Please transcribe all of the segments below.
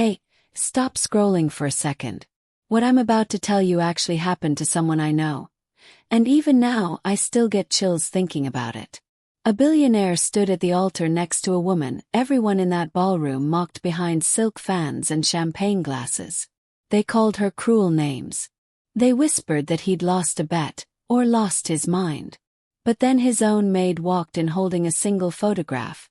Hey, stop scrolling for a second. What I'm about to tell you actually happened to someone I know. And even now, I still get chills thinking about it. A billionaire stood at the altar next to a woman everyone in that ballroom mocked behind silk fans and champagne glasses. They called her cruel names. They whispered that he'd lost a bet, or lost his mind. But then his own maid walked in holding a single photograph.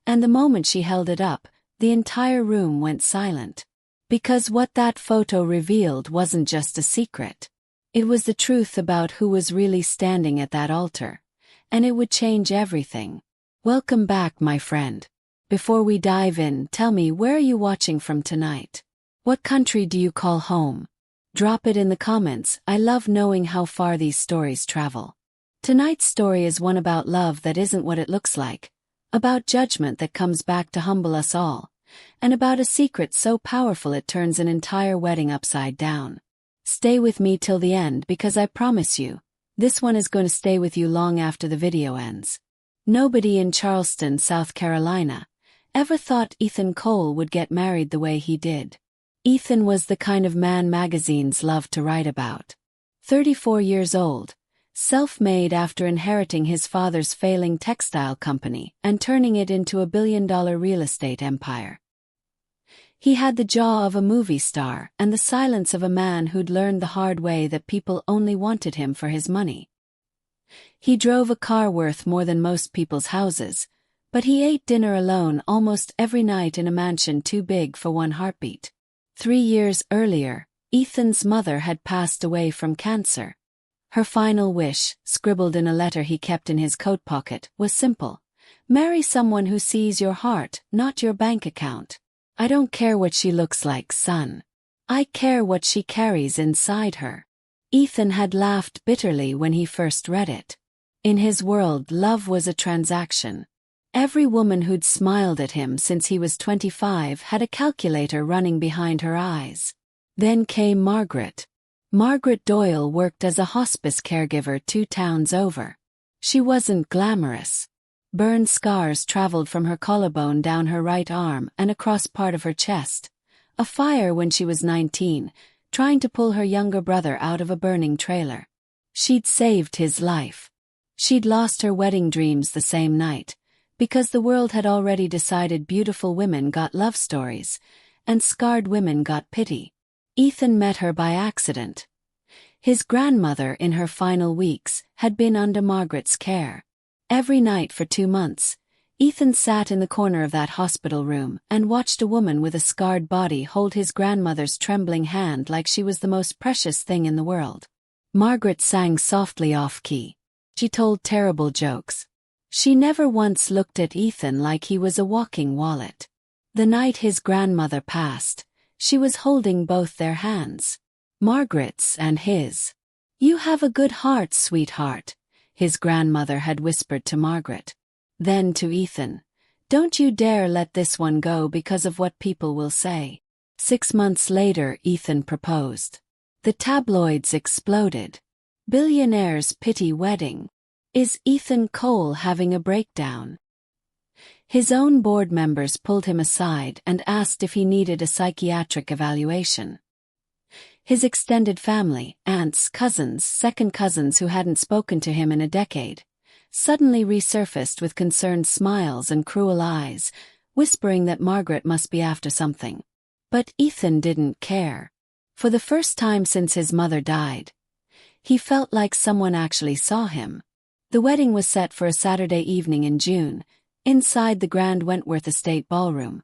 And the moment she held it up, the entire room went silent. Because what that photo revealed wasn't just a secret. It was the truth about who was really standing at that altar. And it would change everything. Welcome back, my friend. Before we dive in, tell me, where are you watching from tonight? What country do you call home? Drop it in the comments. I love knowing how far these stories travel. Tonight's story is one about love that isn't what it looks like, about judgment that comes back to humble us all, and about a secret so powerful it turns an entire wedding upside down. Stay with me till the end because I promise you, this one is going to stay with you long after the video ends. Nobody in Charleston, South Carolina, ever thought Ethan Cole would get married the way he did. Ethan was the kind of man magazines loved to write about. 34 years old, self-made after inheriting his father's failing textile company and turning it into a billion-dollar real estate empire. He had the jaw of a movie star and the silence of a man who'd learned the hard way that people only wanted him for his money. He drove a car worth more than most people's houses, but he ate dinner alone almost every night in a mansion too big for one heartbeat. 3 years earlier, Ethan's mother had passed away from cancer. Her final wish, scribbled in a letter he kept in his coat pocket, was simple. Marry someone who sees your heart, not your bank account. I don't care what she looks like, son. I care what she carries inside her. Ethan had laughed bitterly when he first read it. In his world, love was a transaction. Every woman who'd smiled at him since he was 25 had a calculator running behind her eyes. Then came Margaret. Margaret Doyle worked as a hospice caregiver 2 towns over. She wasn't glamorous. Burn scars traveled from her collarbone down her right arm and across part of her chest. A fire when she was 19, trying to pull her younger brother out of a burning trailer. She'd saved his life. She'd lost her wedding dreams the same night, because the world had already decided beautiful women got love stories, and scarred women got pity. Ethan met her by accident. His grandmother in her final weeks had been under Margaret's care. Every night for 2 months, Ethan sat in the corner of that hospital room and watched a woman with a scarred body hold his grandmother's trembling hand like she was the most precious thing in the world. Margaret sang softly off-key. She told terrible jokes. She never once looked at Ethan like he was a walking wallet. The night his grandmother passed, she was holding both their hands. Margaret's and his. "You have a good heart, sweetheart," his grandmother had whispered to Margaret. Then to Ethan, "Don't you dare let this one go because of what people will say." 6 months later, Ethan proposed. The tabloids exploded. Billionaire's pity wedding. Is Ethan Cole having a breakdown? His own board members pulled him aside and asked if he needed a psychiatric evaluation. His extended family, aunts, cousins, second cousins who hadn't spoken to him in a decade, suddenly resurfaced with concerned smiles and cruel eyes, whispering that Margaret must be after something. But Ethan didn't care. For the first time since his mother died, he felt like someone actually saw him. The wedding was set for a Saturday evening in June, inside the Grand Wentworth Estate ballroom.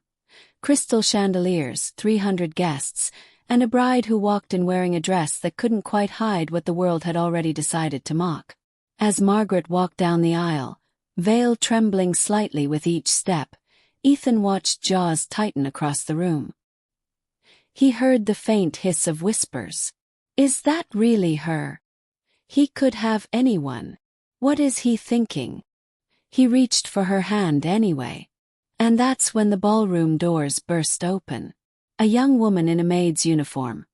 Crystal chandeliers, 300 guests, and a bride who walked in wearing a dress that couldn't quite hide what the world had already decided to mock. As Margaret walked down the aisle, veil trembling slightly with each step, Ethan watched jaws tighten across the room. He heard the faint hiss of whispers. Is that really her? He could have anyone. What is he thinking? He reached for her hand anyway. And that's when the ballroom doors burst open. A young woman in a maid's uniform,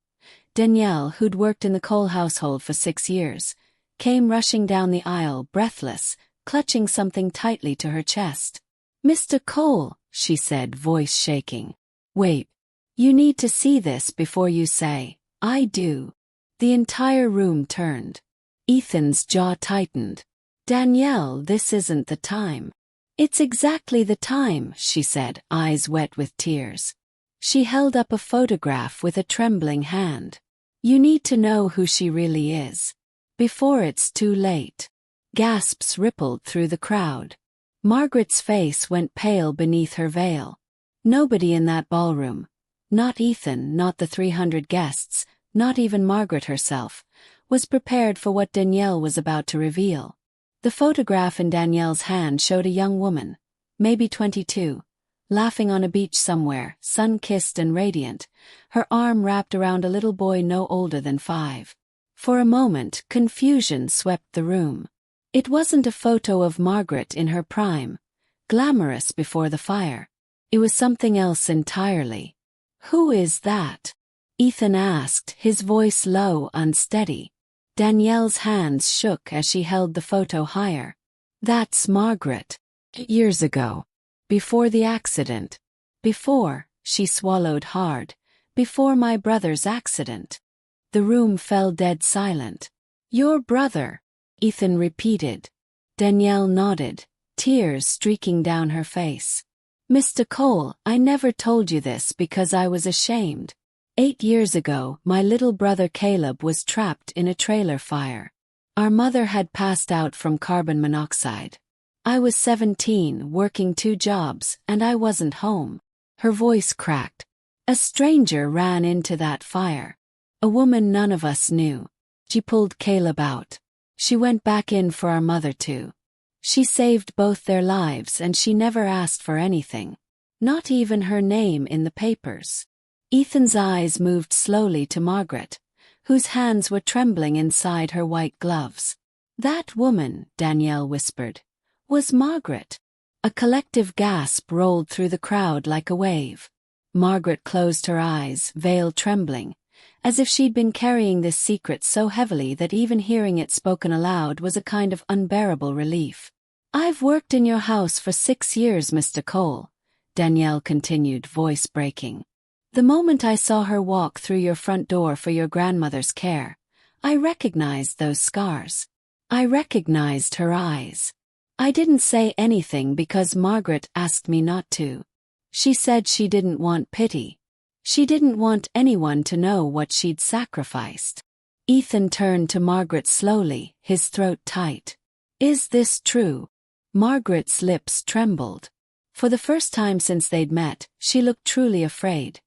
Danielle, who'd worked in the Cole household for 6 years, came rushing down the aisle, breathless, clutching something tightly to her chest. "Mr. Cole," she said, voice shaking. "Wait." You need to see this before you say, I do. The entire room turned. Ethan's jaw tightened. Danielle, this isn't the time. It's exactly the time, she said, eyes wet with tears. She held up a photograph with a trembling hand. You need to know who she really is. Before it's too late. Gasps rippled through the crowd. Margaret's face went pale beneath her veil. Nobody in that ballroom, not Ethan, not the 300 guests, not even Margaret herself, was prepared for what Danielle was about to reveal. The photograph in Danielle's hand showed a young woman, maybe 22, laughing on a beach somewhere, sun-kissed and radiant, her arm wrapped around a little boy no older than 5. For a moment, confusion swept the room. It wasn't a photo of Margaret in her prime, glamorous before the fire. It was something else entirely. Who is that? Ethan asked, his voice low, unsteady. Danielle's hands shook as she held the photo higher. That's Margaret. Years ago. Before the accident. Before, she swallowed hard. Before my brother's accident. The room fell dead silent. Your brother, Ethan repeated. Danielle nodded, tears streaking down her face. Mr. Cole, I never told you this because I was ashamed. 8 years ago, my little brother Caleb was trapped in a trailer fire. Our mother had passed out from carbon monoxide. I was 17, working 2 jobs, and I wasn't home. Her voice cracked. A stranger ran into that fire. A woman none of us knew. She pulled Caleb out. She went back in for our mother too. She saved both their lives and she never asked for anything. Not even her name in the papers. Ethan's eyes moved slowly to Margaret, whose hands were trembling inside her white gloves. That woman, Danielle whispered, was Margaret. A collective gasp rolled through the crowd like a wave. Margaret closed her eyes, veil trembling, as if she'd been carrying this secret so heavily that even hearing it spoken aloud was a kind of unbearable relief. I've worked in your house for 6 years, Mr. Cole, Danielle continued, voice breaking. The moment I saw her walk through your front door for your grandmother's care, I recognized those scars. I recognized her eyes. I didn't say anything because Margaret asked me not to. She said she didn't want pity. She didn't want anyone to know what she'd sacrificed. Ethan turned to Margaret slowly, his throat tight. Is this true? Margaret's lips trembled. For the first time since they'd met, she looked truly afraid.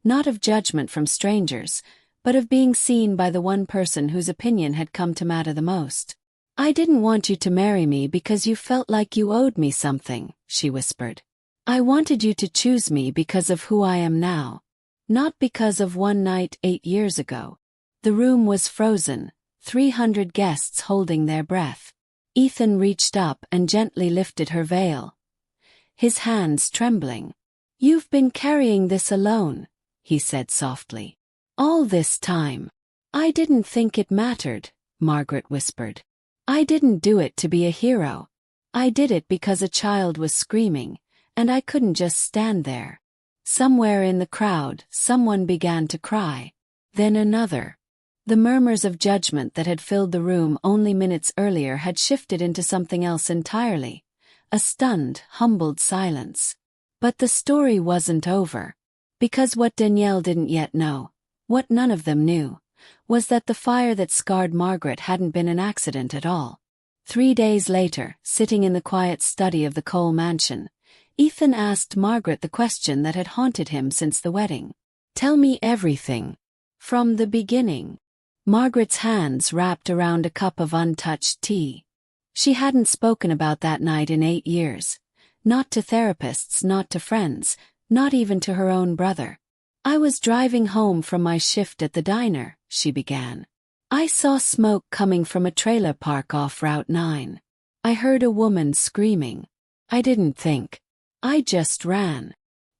Not of judgment from strangers, but of being seen by the one person whose opinion had come to matter the most. I didn't want you to marry me because you felt like you owed me something, she whispered. I wanted you to choose me because of who I am now. Not because of one night 8 years ago. The room was frozen, 300 guests holding their breath. Ethan reached up and gently lifted her veil. His hands trembling. You've been carrying this alone, he said softly. All this time. I didn't think it mattered, Margaret whispered. I didn't do it to be a hero. I did it because a child was screaming, and I couldn't just stand there. Somewhere in the crowd, someone began to cry. Then another. The murmurs of judgment that had filled the room only minutes earlier had shifted into something else entirely. A stunned, humbled silence. But the story wasn't over. Because what Danielle didn't yet know, what none of them knew, was that the fire that scarred Margaret hadn't been an accident at all. 3 days later, sitting in the quiet study of the Cole mansion, Ethan asked Margaret the question that had haunted him since the wedding. Tell me everything. From the beginning. Margaret's hands wrapped around a cup of untouched tea. She hadn't spoken about that night in 8 years. Not to therapists, not to friends, not even to her own brother. I was driving home from my shift at the diner, she began. I saw smoke coming from a trailer park off Route 9. I heard a woman screaming. I didn't think. I just ran.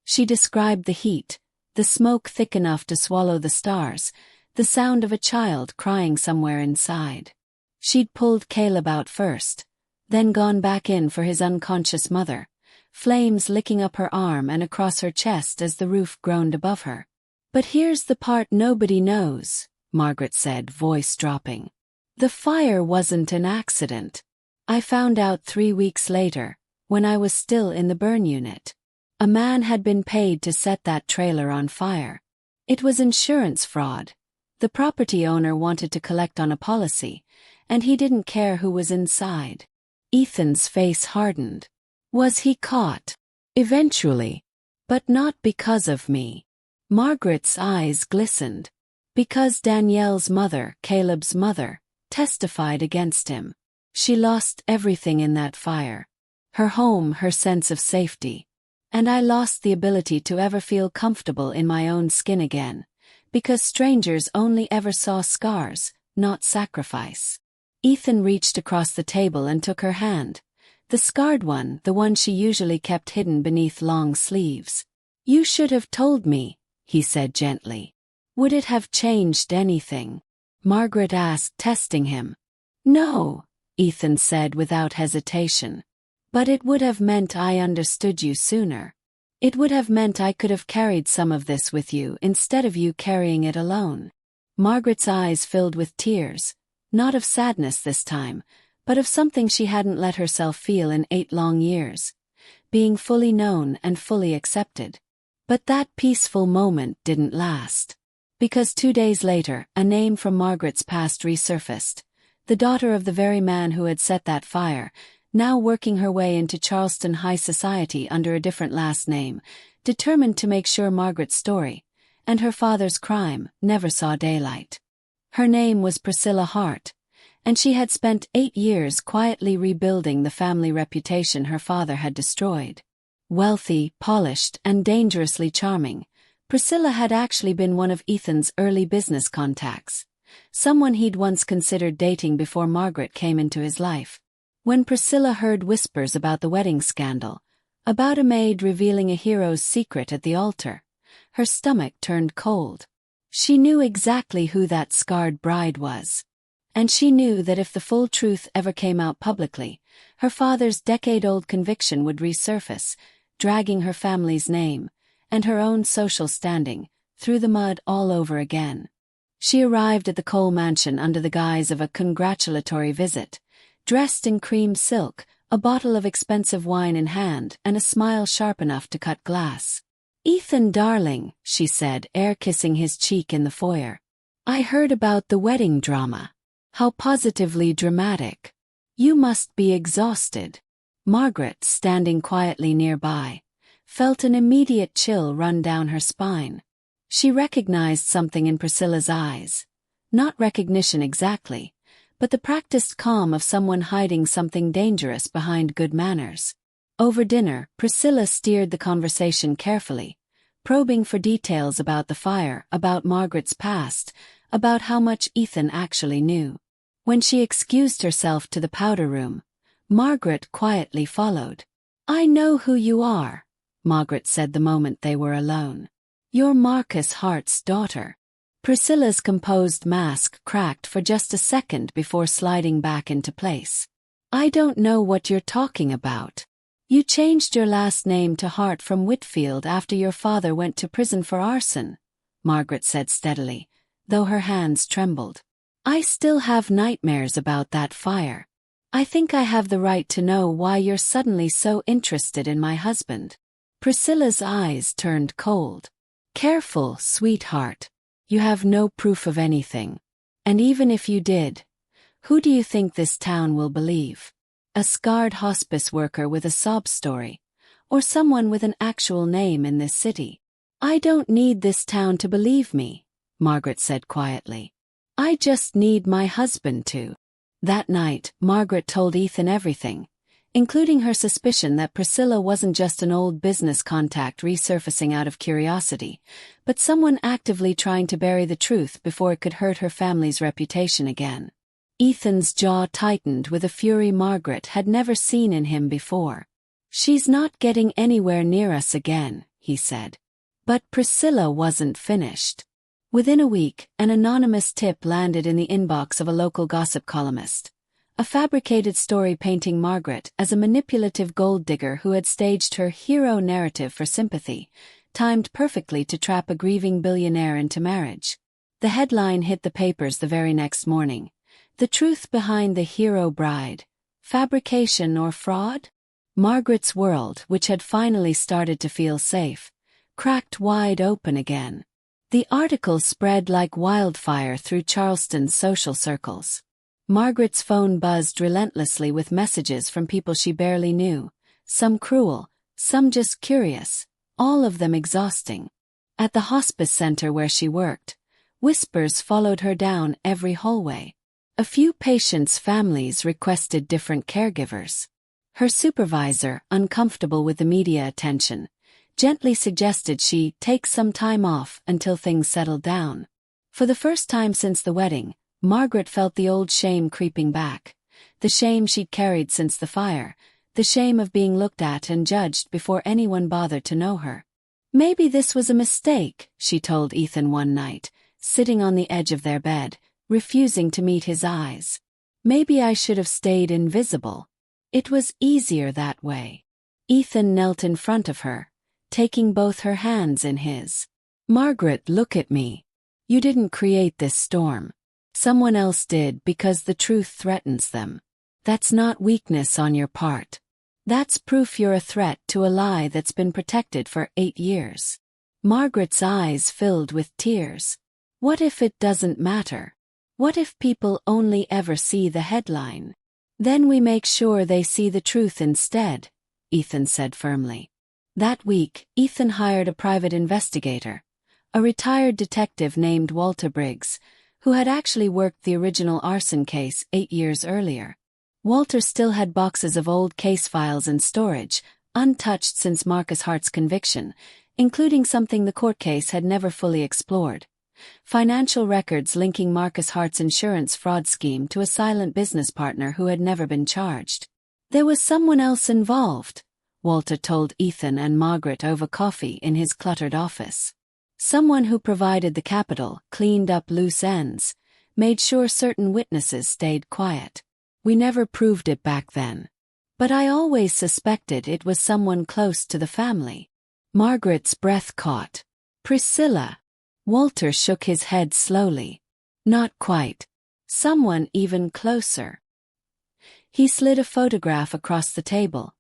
She described the heat, the smoke thick enough to swallow the stars, the sound of a child crying somewhere inside. She'd pulled Caleb out first, then gone back in for his unconscious mother, flames licking up her arm and across her chest as the roof groaned above her. But here's the part nobody knows, Margaret said, voice dropping. The fire wasn't an accident. I found out 3 weeks later, when I was still in the burn unit. A man had been paid to set that trailer on fire. It was insurance fraud. The property owner wanted to collect on a policy, and he didn't care who was inside. Ethan's face hardened. Was he caught? Eventually. But not because of me. Margaret's eyes glistened. Because Danielle's mother, Caleb's mother, testified against him. She lost everything in that fire. Her home, her sense of safety. And I lost the ability to ever feel comfortable in my own skin again, because strangers only ever saw scars, not sacrifice. Ethan reached across the table and took her hand. The scarred one, the one she usually kept hidden beneath long sleeves. You should have told me, he said gently. Would it have changed anything? Margaret asked, testing him. No, Ethan said without hesitation. But it would have meant I understood you sooner. It would have meant I could have carried some of this with you instead of you carrying it alone. Margaret's eyes filled with tears, not of sadness this time, but of something she hadn't let herself feel in 8 long years, being fully known and fully accepted. But that peaceful moment didn't last. Because 2 days later, a name from Margaret's past resurfaced, the daughter of the very man who had set that fire, now working her way into Charleston high society under a different last name, determined to make sure Margaret's story, and her father's crime, never saw daylight. Her name was Priscilla Hart, and she had spent 8 years quietly rebuilding the family reputation her father had destroyed. Wealthy, polished, and dangerously charming, Priscilla had actually been one of Ethan's early business contacts, someone he'd once considered dating before Margaret came into his life. When Priscilla heard whispers about the wedding scandal, about a maid revealing a hero's secret at the altar, her stomach turned cold. She knew exactly who that scarred bride was. And she knew that if the full truth ever came out publicly, her father's decade-old conviction would resurface, dragging her family's name, and her own social standing, through the mud all over again. She arrived at the Cole mansion under the guise of a congratulatory visit, dressed in cream silk, a bottle of expensive wine in hand, and a smile sharp enough to cut glass. "Ethan, darling," she said, air-kissing his cheek in the foyer. "I heard about the wedding drama. How positively dramatic. You must be exhausted." Margaret, standing quietly nearby, felt an immediate chill run down her spine. She recognized something in Priscilla's eyes. Not recognition exactly, but the practiced calm of someone hiding something dangerous behind good manners. Over dinner, Priscilla steered the conversation carefully, probing for details about the fire, about Margaret's past, about how much Ethan actually knew. When she excused herself to the powder room, Margaret quietly followed. "I know who you are," Margaret said the moment they were alone. "You're Marcus Hart's daughter." Priscilla's composed mask cracked for just a second before sliding back into place. "I don't know what you're talking about. You changed your last name to Hart from Whitfield after your father went to prison for arson," Margaret said steadily, though her hands trembled. "I still have nightmares about that fire. I think I have the right to know why you're suddenly so interested in my husband." Priscilla's eyes turned cold. "Careful, sweetheart. You have no proof of anything. And even if you did, who do you think this town will believe? A scarred hospice worker with a sob story, or someone with an actual name in this city?" "I don't need this town to believe me," Margaret said quietly. "I just need my husband to." That night, Margaret told Ethan everything, including her suspicion that Priscilla wasn't just an old business contact resurfacing out of curiosity, but someone actively trying to bury the truth before it could hurt her family's reputation again. Ethan's jaw tightened with a fury Margaret had never seen in him before. "She's not getting anywhere near us again," he said. But Priscilla wasn't finished. Within a week, an anonymous tip landed in the inbox of a local gossip columnist. A fabricated story painting Margaret as a manipulative gold digger who had staged her hero narrative for sympathy, timed perfectly to trap a grieving billionaire into marriage. The headline hit the papers the very next morning. The truth behind the hero bride. Fabrication or fraud? Margaret's world, which had finally started to feel safe, cracked wide open again. The article spread like wildfire through Charleston's social circles. Margaret's phone buzzed relentlessly with messages from people she barely knew, some cruel, some just curious, all of them exhausting. At the hospice center where she worked, whispers followed her down every hallway. A few patients' families requested different caregivers. Her supervisor, uncomfortable with the media attention, gently suggested she take some time off until things settled down. For the first time since the wedding, Margaret felt the old shame creeping back. The shame she'd carried since the fire, the shame of being looked at and judged before anyone bothered to know her. Maybe this was a mistake, she told Ethan one night, sitting on the edge of their bed, refusing to meet his eyes. Maybe I should have stayed invisible. It was easier that way. Ethan knelt in front of her, taking both her hands in his. Margaret, look at me. You didn't create this storm. Someone else did because the truth threatens them. That's not weakness on your part. That's proof you're a threat to a lie that's been protected for 8 years. Margaret's eyes filled with tears. What if it doesn't matter? What if people only ever see the headline? Then we make sure they see the truth instead, Ethan said firmly. That week, Ethan hired a private investigator, a retired detective named Walter Briggs, who had actually worked the original arson case 8 years earlier. Walter still had boxes of old case files in storage, untouched since Marcus Hart's conviction, including something the court case had never fully explored. Financial records linking Marcus Hart's insurance fraud scheme to a silent business partner who had never been charged. There was someone else involved, Walter told Ethan and Margaret over coffee in his cluttered office. Someone who provided the capital, cleaned up loose ends, made sure certain witnesses stayed quiet. We never proved it back then. But I always suspected it was someone close to the family. Margaret's breath caught. Priscilla. Walter shook his head slowly. Not quite. Someone even closer. He slid a photograph across the table.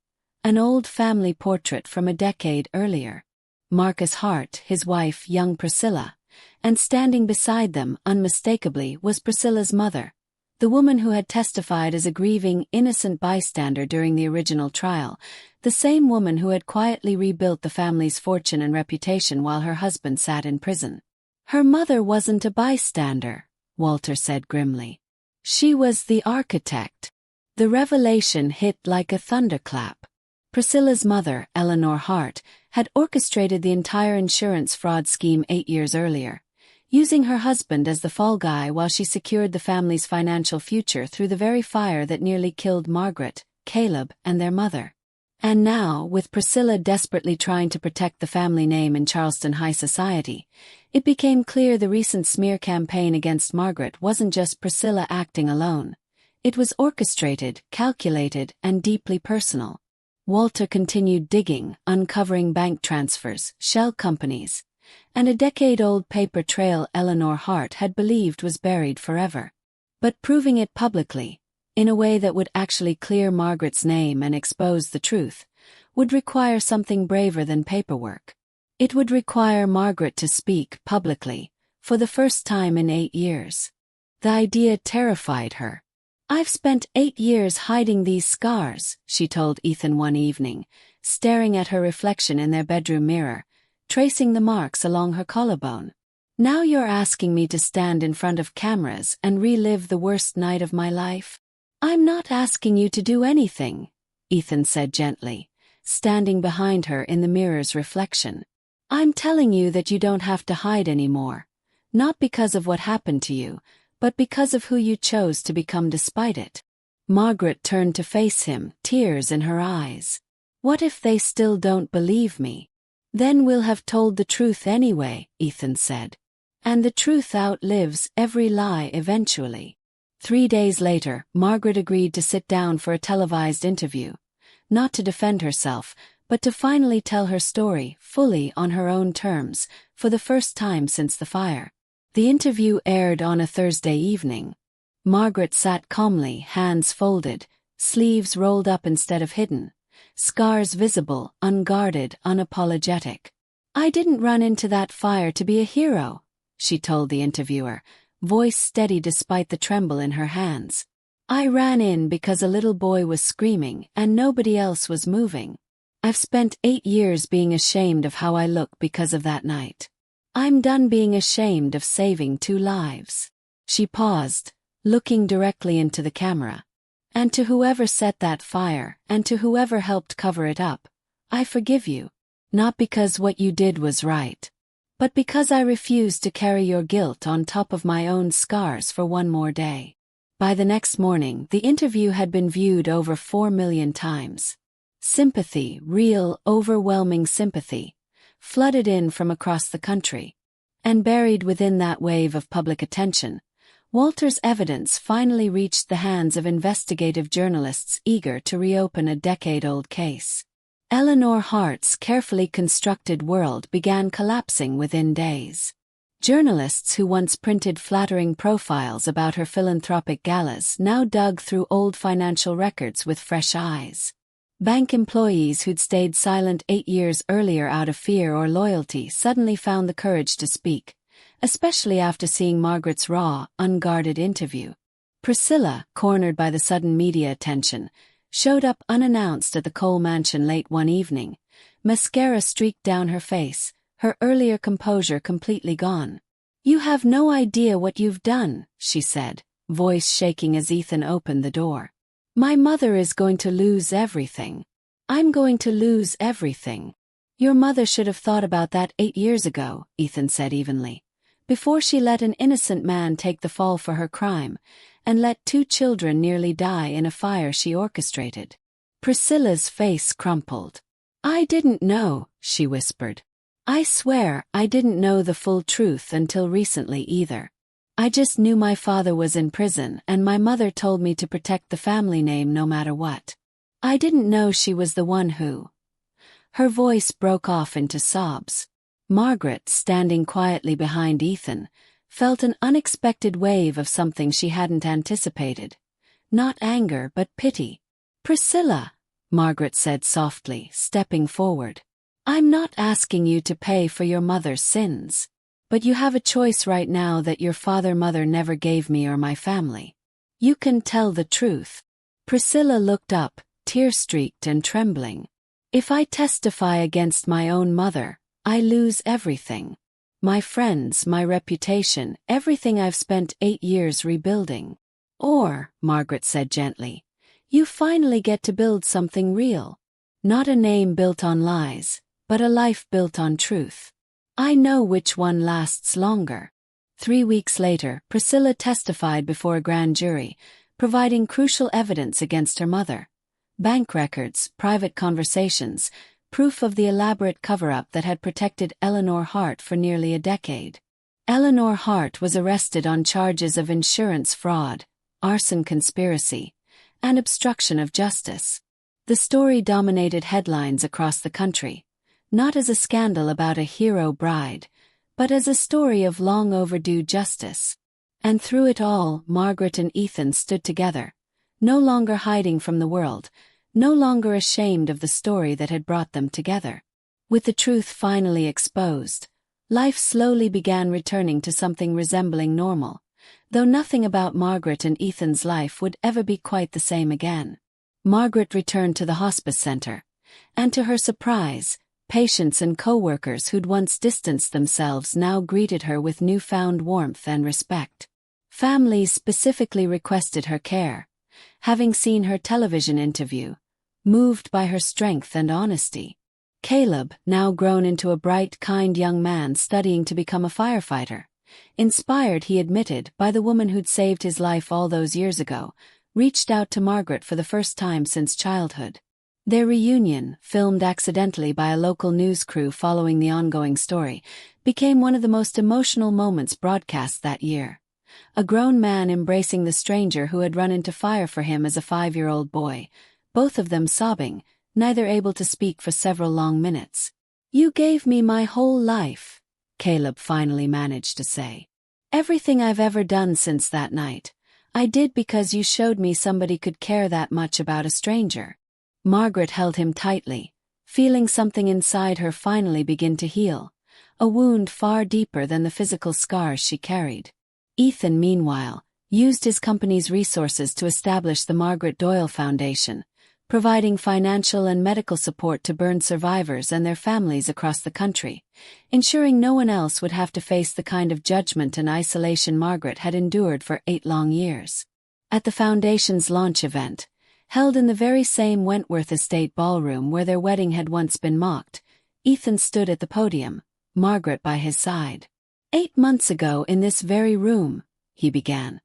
An old family portrait from a decade earlier. Marcus Hart, his wife, young Priscilla, and standing beside them, unmistakably, was Priscilla's mother, the woman who had testified as a grieving, innocent bystander during the original trial, the same woman who had quietly rebuilt the family's fortune and reputation while her husband sat in prison. Her mother wasn't a bystander, Walter said grimly. She was the architect. The revelation hit like a thunderclap. Priscilla's mother, Eleanor Hart, had orchestrated the entire insurance fraud scheme 8 years earlier, using her husband as the fall guy while she secured the family's financial future through the very fire that nearly killed Margaret, Caleb, and their mother. And now, with Priscilla desperately trying to protect the family name in Charleston high society, it became clear the recent smear campaign against Margaret wasn't just Priscilla acting alone. It was orchestrated, calculated, and deeply personal. Walter continued digging, uncovering bank transfers, shell companies, and a decade-old paper trail Eleanor Hart had believed was buried forever. But proving it publicly, in a way that would actually clear Margaret's name and expose the truth, would require something braver than paperwork. It would require Margaret to speak publicly, for the first time in 8 years. The idea terrified her. I've spent 8 years hiding these scars, she told Ethan one evening, staring at her reflection in their bedroom mirror, tracing the marks along her collarbone. Now you're asking me to stand in front of cameras and relive the worst night of my life? I'm not asking you to do anything, Ethan said gently, standing behind her in the mirror's reflection. I'm telling you that you don't have to hide anymore, not because of what happened to you, but because of who you chose to become despite it. Margaret turned to face him, tears in her eyes. What if they still don't believe me? Then we'll have told the truth anyway, Ethan said. And the truth outlives every lie eventually. 3 days later, Margaret agreed to sit down for a televised interview, not to defend herself, but to finally tell her story fully on her own terms, for the first time since the fire. The interview aired on a Thursday evening. Margaret sat calmly, hands folded, sleeves rolled up instead of hidden, scars visible, unguarded, unapologetic. "I didn't run into that fire to be a hero," she told the interviewer, voice steady despite the tremble in her hands. "I ran in because a little boy was screaming and nobody else was moving. I've spent 8 years being ashamed of how I look because of that night. I'm done being ashamed of saving 2 lives." She paused, looking directly into the camera. "And to whoever set that fire, and to whoever helped cover it up, I forgive you. Not because what you did was right, but because I refuse to carry your guilt on top of my own scars for one more day." By the next morning, the interview had been viewed over 4 million times. Sympathy, real, overwhelming sympathy, flooded in from across the country. And buried within that wave of public attention, Walter's evidence finally reached the hands of investigative journalists eager to reopen a decade-old case. Eleanor Hart's carefully constructed world began collapsing within days. Journalists who once printed flattering profiles about her philanthropic galas now dug through old financial records with fresh eyes. Bank employees who'd stayed silent 8 years earlier out of fear or loyalty suddenly found the courage to speak, especially after seeing Margaret's raw, unguarded interview. Priscilla, cornered by the sudden media attention, showed up unannounced at the Cole mansion late one evening, mascara streaked down her face, her earlier composure completely gone. "You have no idea what you've done," she said, voice shaking as Ethan opened the door. "My mother is going to lose everything. I'm going to lose everything." "Your mother should have thought about that 8 years ago," Ethan said evenly, "before she let an innocent man take the fall for her crime, and let 2 children nearly die in a fire she orchestrated." Priscilla's face crumpled. "I didn't know," she whispered. "I swear I didn't know the full truth until recently either. I just knew my father was in prison and my mother told me to protect the family name no matter what. I didn't know she was the one who—" Her voice broke off into sobs. Margaret, standing quietly behind Ethan, felt an unexpected wave of something she hadn't anticipated. Not anger but pity. "Priscilla," Margaret said softly, stepping forward. "I'm not asking you to pay for your mother's sins. But you have a choice right now that your father-mother never gave me or my family. You can tell the truth." Priscilla looked up, tear-streaked and trembling. "If I testify against my own mother, I lose everything. My friends, my reputation, everything I've spent 8 years rebuilding. Or," Margaret said gently, "you finally get to build something real. Not a name built on lies, but a life built on truth. I know which one lasts longer." 3 weeks later, Priscilla testified before a grand jury, providing crucial evidence against her mother. Bank records, private conversations, proof of the elaborate cover-up that had protected Eleanor Hart for nearly a decade. Eleanor Hart was arrested on charges of insurance fraud, arson conspiracy, and obstruction of justice. The story dominated headlines across the country, not as a scandal about a hero bride, but as a story of long overdue justice. And through it all, Margaret and Ethan stood together, no longer hiding from the world, no longer ashamed of the story that had brought them together. With the truth finally exposed, life slowly began returning to something resembling normal, though nothing about Margaret and Ethan's life would ever be quite the same again. Margaret returned to the hospice center, and to her surprise, patients and co-workers who'd once distanced themselves now greeted her with newfound warmth and respect. Families specifically requested her care, having seen her television interview, moved by her strength and honesty. Caleb, now grown into a bright, kind young man studying to become a firefighter, inspired, he admitted, by the woman who'd saved his life all those years ago, reached out to Margaret for the first time since childhood. Their reunion, filmed accidentally by a local news crew following the ongoing story, became one of the most emotional moments broadcast that year. A grown man embracing the stranger who had run into fire for him as a 5-year-old boy, both of them sobbing, neither able to speak for several long minutes. "You gave me my whole life," Caleb finally managed to say. "Everything I've ever done since that night, I did because you showed me somebody could care that much about a stranger." Margaret held him tightly, feeling something inside her finally begin to heal, a wound far deeper than the physical scars she carried. Ethan, meanwhile, used his company's resources to establish the Margaret Doyle Foundation, providing financial and medical support to burn survivors and their families across the country, ensuring no one else would have to face the kind of judgment and isolation Margaret had endured for 8 long years. At the foundation's launch event, held in the very same Wentworth Estate ballroom where their wedding had once been mocked, Ethan stood at the podium, Margaret by his side. "8 months ago in this very room," he began,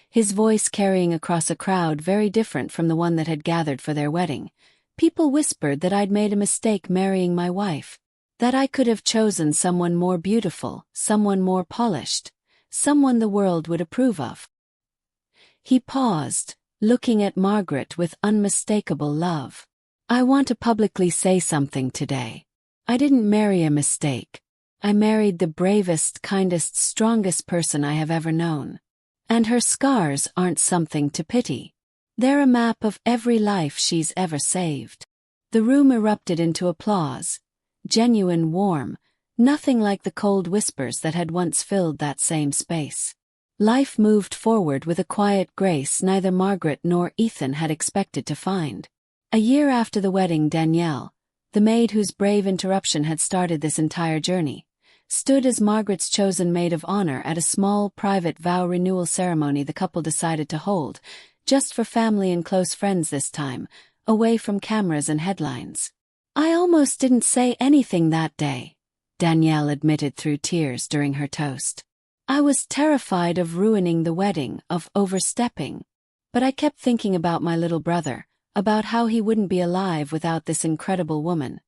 his voice carrying across a crowd very different from the one that had gathered for their wedding, "people whispered that I'd made a mistake marrying my wife, that I could have chosen someone more beautiful, someone more polished, someone the world would approve of." He paused, looking at Margaret with unmistakable love. "I want to publicly say something today. I didn't marry a mistake. I married the bravest, kindest, strongest person I have ever known. And her scars aren't something to pity. They're a map of every life she's ever saved." The room erupted into applause, genuine, warm, nothing like the cold whispers that had once filled that same space. Life moved forward with a quiet grace neither Margaret nor Ethan had expected to find. A year after the wedding, Danielle, the maid whose brave interruption had started this entire journey, stood as Margaret's chosen maid of honor at a small, private vow renewal ceremony the couple decided to hold, just for family and close friends this time, away from cameras and headlines. "I almost didn't say anything that day," Danielle admitted through tears during her toast. "I was terrified of ruining the wedding, of overstepping. But I kept thinking about my little brother, about how he wouldn't be alive without this incredible woman,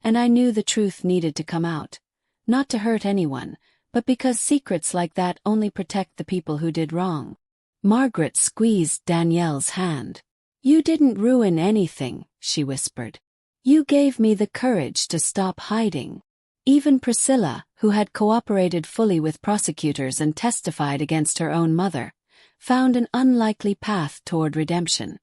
and I knew the truth needed to come out. Not to hurt anyone, but because secrets like that only protect the people who did wrong." Margaret squeezed Danielle's hand. "You didn't ruin anything," she whispered. "You gave me the courage to stop hiding." Even Priscilla, who had cooperated fully with prosecutors and testified against her own mother, found an unlikely path toward redemption.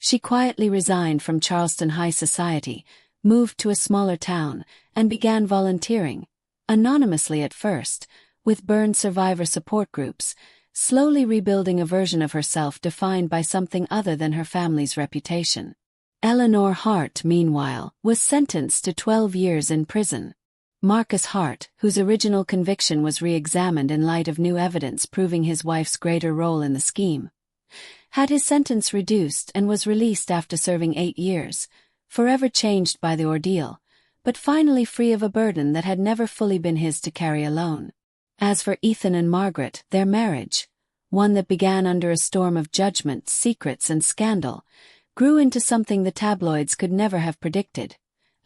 She quietly resigned from Charleston high society, moved to a smaller town, and began volunteering, anonymously at first, with burn survivor support groups, slowly rebuilding a version of herself defined by something other than her family's reputation. Eleanor Hart, meanwhile, was sentenced to 12 years in prison. Marcus Hart, whose original conviction was re-examined in light of new evidence proving his wife's greater role in the scheme, had his sentence reduced and was released after serving 8 years, forever changed by the ordeal, but finally free of a burden that had never fully been his to carry alone. As for Ethan and Margaret, their marriage, one that began under a storm of judgment, secrets, and scandal, grew into something the tabloids could never have predicted,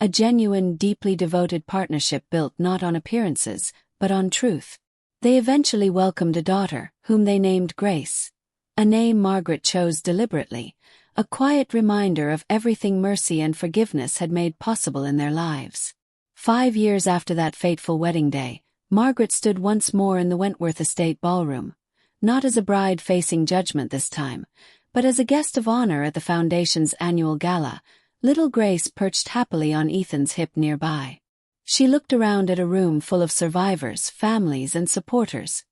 a genuine, deeply devoted partnership built not on appearances, but on truth. They eventually welcomed a daughter, whom they named Grace, a name Margaret chose deliberately, a quiet reminder of everything mercy and forgiveness had made possible in their lives. 5 years after that fateful wedding day, Margaret stood once more in the Wentworth Estate ballroom, not as a bride facing judgment this time, but as a guest of honor at the Foundation's annual gala. Little Grace perched happily on Ethan's hip nearby. She looked around at a room full of survivors, families, and supporters,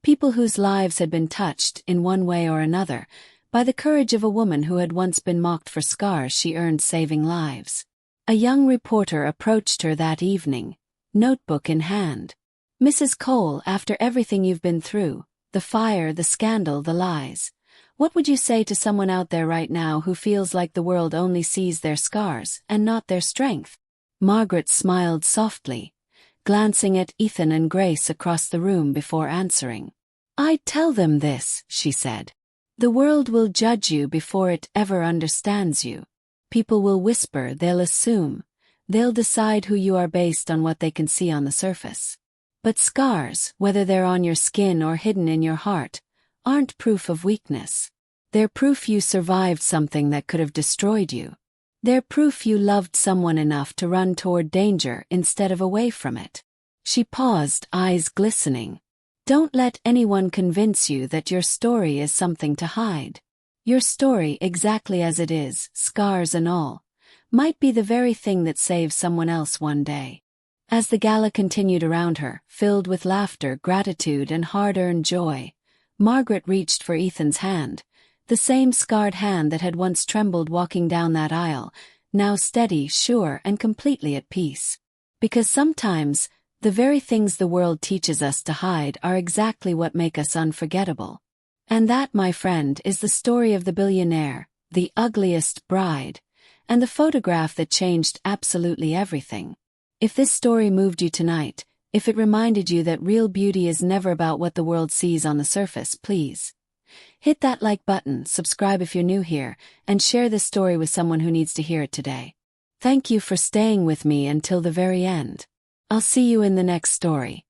people whose lives had been touched, in one way or another, by the courage of a woman who had once been mocked for scars she earned saving lives. A young reporter approached her that evening, notebook in hand. "Mrs. Cole, after everything you've been through, the fire, the scandal, the lies, what would you say to someone out there right now who feels like the world only sees their scars and not their strength?" Margaret smiled softly, glancing at Ethan and Grace across the room before answering. "I'd tell them this," she said. "The world will judge you before it ever understands you. People will whisper, they'll assume, they'll decide who you are based on what they can see on the surface. But scars, whether they're on your skin or hidden in your heart, aren't proof of weakness. They're proof you survived something that could have destroyed you. They're proof you loved someone enough to run toward danger instead of away from it. She paused, eyes glistening. Don't let anyone convince you that your story is something to hide. Your story, exactly as it is, scars and all, might be the very thing that saves someone else one day. As the gala continued around her, filled with laughter, gratitude, and hard-earned joy, Margaret reached for Ethan's hand, the same scarred hand that had once trembled walking down that aisle, now steady, sure, and completely at peace. Because sometimes, the very things the world teaches us to hide are exactly what make us unforgettable. And that, my friend, is the story of the billionaire, the ugliest bride, and the photograph that changed absolutely everything. If this story moved you tonight, if it reminded you that real beauty is never about what the world sees on the surface, please hit that like button, subscribe if you're new here, and share this story with someone who needs to hear it today. Thank you for staying with me until the very end. I'll see you in the next story.